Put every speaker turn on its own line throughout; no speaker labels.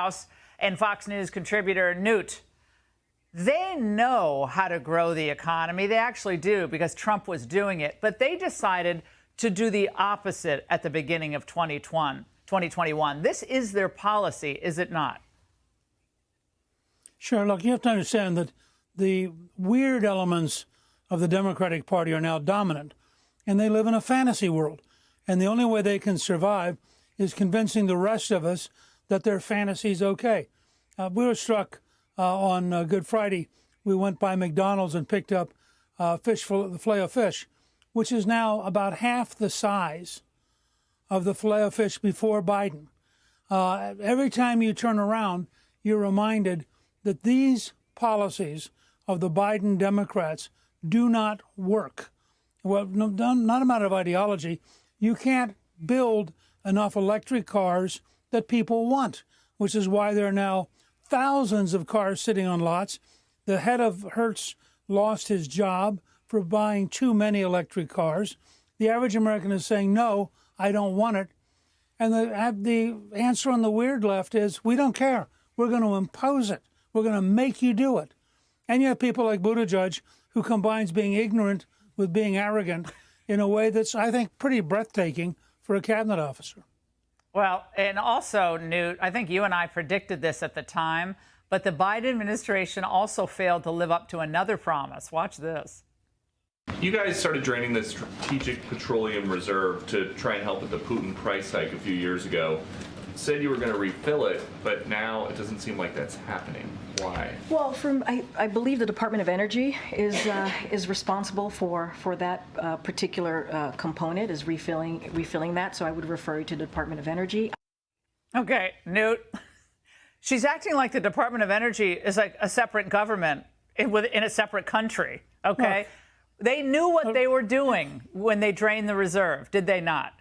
House and Fox News contributor Newt. They know how to grow the economy. They actually do, because Trump was doing it. But they decided to do the opposite at the beginning of 2021. This is their policy, is it not?
Sure. Look, you have to understand that the weird elements of the Democratic Party are now dominant, and they live in a fantasy world. And the only way they can survive is convincing the rest of us that their fantasy is okay. We were struck on Good Friday. We went by McDonald's and picked up the filet of fish, which is now about half the size of the filet of fish before Biden. Every time you turn around, you're reminded that these policies of the Biden Democrats do not work. Well, not a matter of ideology. You can't build enough electric cars that people want, which is why there are now thousands of cars sitting on lots. The head of Hertz lost his job for buying too many electric cars. The average American is saying, no, I don't want it. And the answer on the weird left is, we don't care. We're going to impose it. We're going to make you do it. And you have people like Buttigieg, who combines being ignorant with being arrogant in a way that's, I think, pretty breathtaking for a cabinet officer.
Well, and also, Newt, I think you and I predicted this at the time, but the Biden administration also failed to live up to another promise. Watch this.
You guys started draining the Strategic Petroleum Reserve to try and help with the Putin price hike a few years ago. Said you were going to refill it, but now it doesn't seem like that's happening. Why?
Well, I believe the Department of Energy is responsible for that particular component, is refilling that. So I would refer you to the Department of Energy.
Okay, Newt. She's acting like the Department of Energy is like a separate government in a separate country. Okay, look, they knew what they were doing when they drained the reserve, did they not?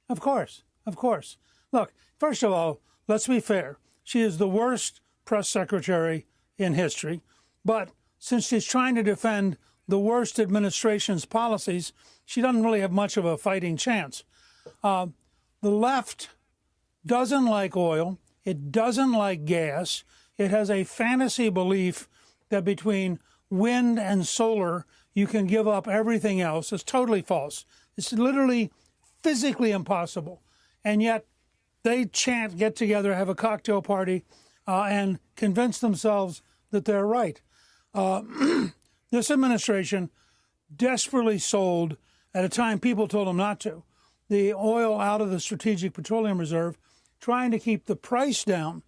Of course, of course. Look, first of all, let's be fair. She is the worst press secretary in history. But since she's trying to defend the worst administration's policies, she doesn't really have much of a fighting chance. The left doesn't like oil. It doesn't like gas. It has a fantasy belief that between wind and solar, you can give up everything else. It's totally false. It's literally physically impossible. And yet, they get together, have a cocktail party, and convince themselves that they're right. This administration desperately sold, at a time people told them not to, the oil out of the Strategic Petroleum Reserve, trying to keep the price down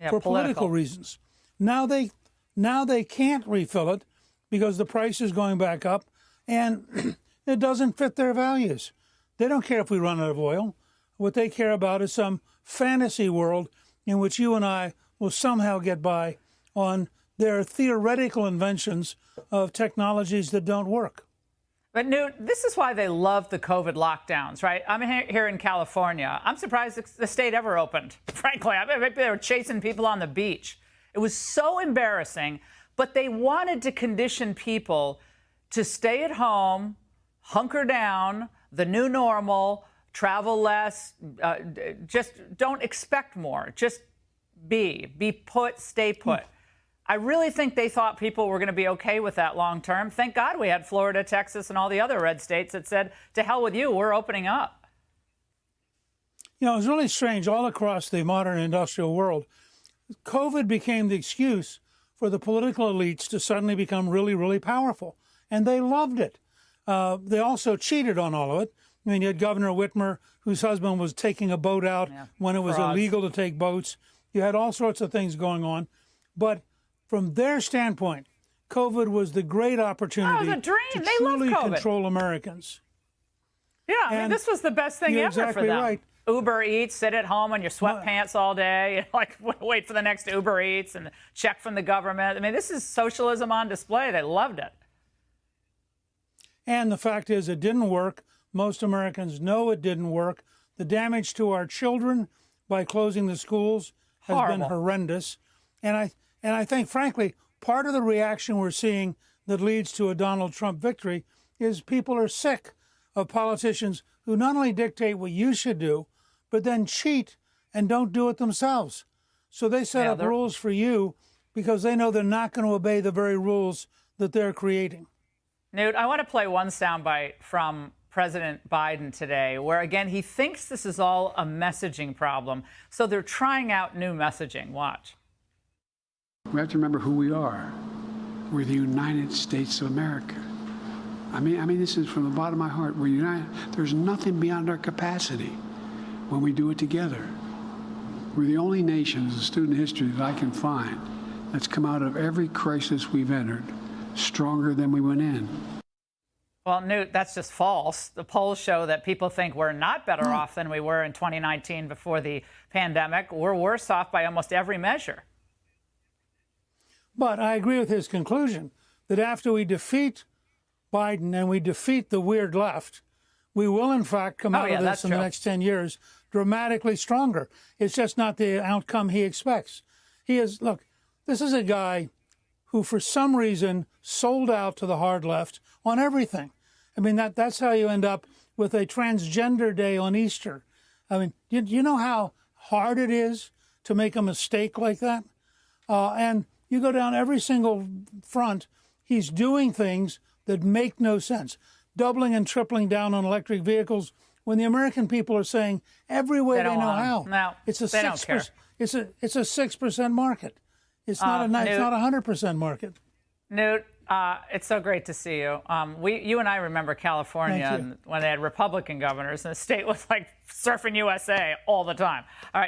for political reasons. Now they can't refill it because the price is going back up, and it doesn't fit their values. They don't care if we run out of oil. What they care about is some fantasy world in which you and I will somehow get by on their theoretical inventions of technologies that don't work.
But, Newt, this is why they love the COVID lockdowns, right? I'm here in California. I'm surprised the state ever opened, frankly. I mean, maybe they were chasing people on the beach. It was so embarrassing, but they wanted to condition people to stay at home, hunker down, the new normal, travel less, just don't expect more. Just be put, stay put. I really think they thought people were going to be okay with that long term. Thank God we had Florida, Texas, and all the other red states that said, to hell with you, we're opening up.
You know, it's really strange all across the modern industrial world. COVID became the excuse for the political elites to suddenly become really, really powerful. And they loved it. They also cheated on all of it. I mean, you had Governor Whitmer, whose husband was taking a boat out when it was illegal to take boats. You had all sorts of things going on. But from their standpoint, COVID was the great opportunity to truly control Americans.
Yeah, I mean, this was the best thing ever for them. Right. Uber Eats, sit at home in your sweatpants all day, like wait for the next Uber Eats and check from the government. I mean, this is socialism on display. They loved it.
And the fact is, it didn't work. Most Americans know it didn't work. The damage to our children by closing the schools has been horrendous. And I think, frankly, part of the reaction we're seeing that leads to a Donald Trump victory is people are sick of politicians who not only dictate what you should do, but then cheat and don't do it themselves. So they set
Yeah,
up
they're-
rules for you because they know they're not going to obey the very rules that they're creating.
Newt, I want to play one soundbite from President Biden today, where again he thinks this is all a messaging problem. So they're trying out new messaging. Watch.
We have to remember who we are. We're the United States of America. I mean, this is from the bottom of my heart. We're united. There's nothing beyond our capacity when we do it together. We're the only nation, as a student history, that I can find that's come out of every crisis we've entered stronger than we went in.
Well, Newt, that's just false. The polls show that people think we're not better off than we were in 2019 before the pandemic. We're worse off by almost every measure.
But I agree with his conclusion that after we defeat Biden and we defeat the weird left, we will in fact come out of this in the next 10 years dramatically stronger. It's just not the outcome he expects. Look, this is a guy who for some reason sold out to the hard left on everything. I mean, that's how you end up with a transgender day on Easter. I mean, do you know how hard it is to make a mistake like that? And you go down every single front, he's doing things that make no sense. Doubling and tripling down on electric vehicles when the American people are saying every way they know how.
No,
it's a
they don't care.
It's a 6% market. It's not it's not a 100% market.
Newt, it's so great to see you. You and I remember California
Thank you.
and when they had Republican governors, and the state was like surfing USA all the time. All right.